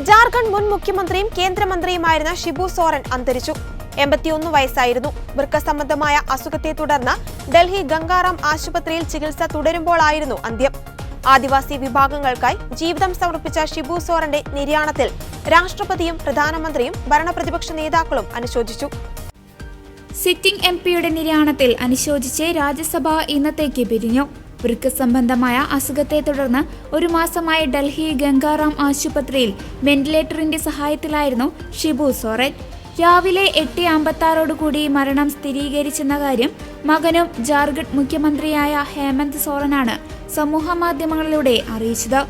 ജാർഖണ്ഡ് മുൻ മുഖ്യമന്ത്രിയും കേന്ദ്രമന്ത്രിയുമായിരുന്ന ഷിബു സോറൻ അന്തരിച്ചു. 81 വയസ്സായിരുന്നു. വൃക്ക സംബന്ധമായ അസുഖത്തെ തുടർന്ന് ഡൽഹി ഗംഗാറാം ആശുപത്രിയിൽ ചികിത്സ തുടരുമ്പോഴായിരുന്നു അന്ത്യം. ആദിവാസി വിഭാഗങ്ങൾക്കായി ജീവിതം സമർപ്പിച്ച ഷിബു സോറന്റെ നിര്യാണത്തിൽ രാഷ്ട്രപതിയും പ്രധാനമന്ത്രിയും ഭരണപ്രതിപക്ഷ നേതാക്കളും അനുശോചിച്ചു. സിറ്റിംഗ് എംപിയുടെ നിര്യാണത്തിൽ അനുശോചിച്ച് രാജ്യസഭ ഇന്നത്തേക്ക് പിരിഞ്ഞു. വൃക്ക സംബന്ധമായ അസുഖത്തെ തുടർന്ന് 1 മാസമായി ഡൽഹി ഗംഗാറാം ആശുപത്രിയിൽ വെന്റിലേറ്ററിന്റെ സഹായത്തിലായിരുന്നു ഷിബു സോറൻ. രാവിലെ 8:56 മരണം സ്ഥിരീകരിച്ചെന്ന കാര്യം മകനും ജാർഖണ്ഡ് മുഖ്യമന്ത്രിയായ ഹേമന്ത് സോറനാണ് സമൂഹ മാധ്യമങ്ങളിലൂടെ അറിയിച്ചത്.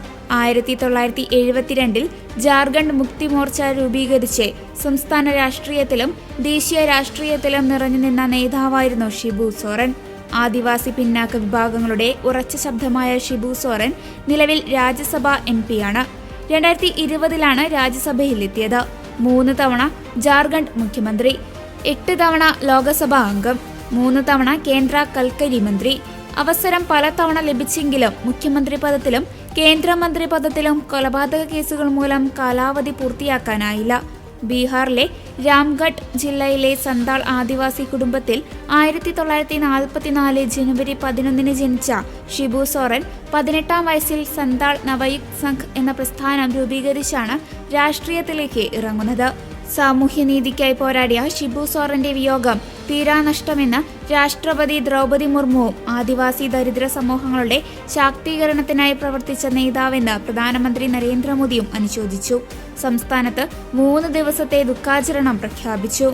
1972 ജാർഖണ്ഡ് മുക്തി മോർച്ച രൂപീകരിച്ച് സംസ്ഥാന രാഷ്ട്രീയത്തിലും ദേശീയ രാഷ്ട്രീയത്തിലും നിറഞ്ഞു നിന്ന നേതാവായിരുന്നു ഷിബു സോറൻ. ആദിവാസി പിന്നാക്ക വിഭാഗങ്ങളുടെ ഉറച്ച ശബ്ദമായ ഷിബു സോറൻ നിലവിൽ രാജ്യസഭ എംപിയാണ്. 2020 രാജ്യസഭയിലെത്തിയത്. 3 തവണ ജാർഖണ്ഡ് മുഖ്യമന്ത്രി, 8 തവണ ലോക്സഭാ അംഗം, 3 തവണ കേന്ദ്ര കൽക്കരി മന്ത്രി. അവസരം പലതവണ ലഭിച്ചെങ്കിലും മുഖ്യമന്ത്രി പദത്തിലും കേന്ദ്രമന്ത്രി പദത്തിലും കൊലപാതക കേസുകൾ മൂലം കാലാവധി പൂർത്തിയാക്കാനായില്ല. ബീഹാറിലെ രാംഗഡ് ജില്ലയിലെ സന്താൾ ആദിവാസി കുടുംബത്തിൽ 1944 ജനുവരി 11 ജനിച്ച ഷിബു സോറൻ 18-ാം വയസ്സിൽ സന്താൾ നവയുഗ് സംഘ് എന്ന പ്രസ്ഥാനം രൂപീകരിച്ചാണ് രാഷ്ട്രീയത്തിലേക്ക് ഇറങ്ങുന്നത്. സാമൂഹ്യനീതിക്കായി പോരാടിയ ഷിബു സോറന്റെ വിയോഗം തീരാനഷ്ടമെന്ന് രാഷ്ട്രപതി ദ്രൗപദി മുർമുവും ആദിവാസി ദരിദ്ര സമൂഹങ്ങളുടെ ശാക്തീകരണത്തിനായി പ്രവർത്തിച്ച നേതാവെന്ന് പ്രധാനമന്ത്രി നരേന്ദ്രമോദിയും അനുശോചിച്ചു. സംസ്ഥാനത്ത് 3 ദിവസത്തെ ദുഃഖാചരണം പ്രഖ്യാപിച്ചു.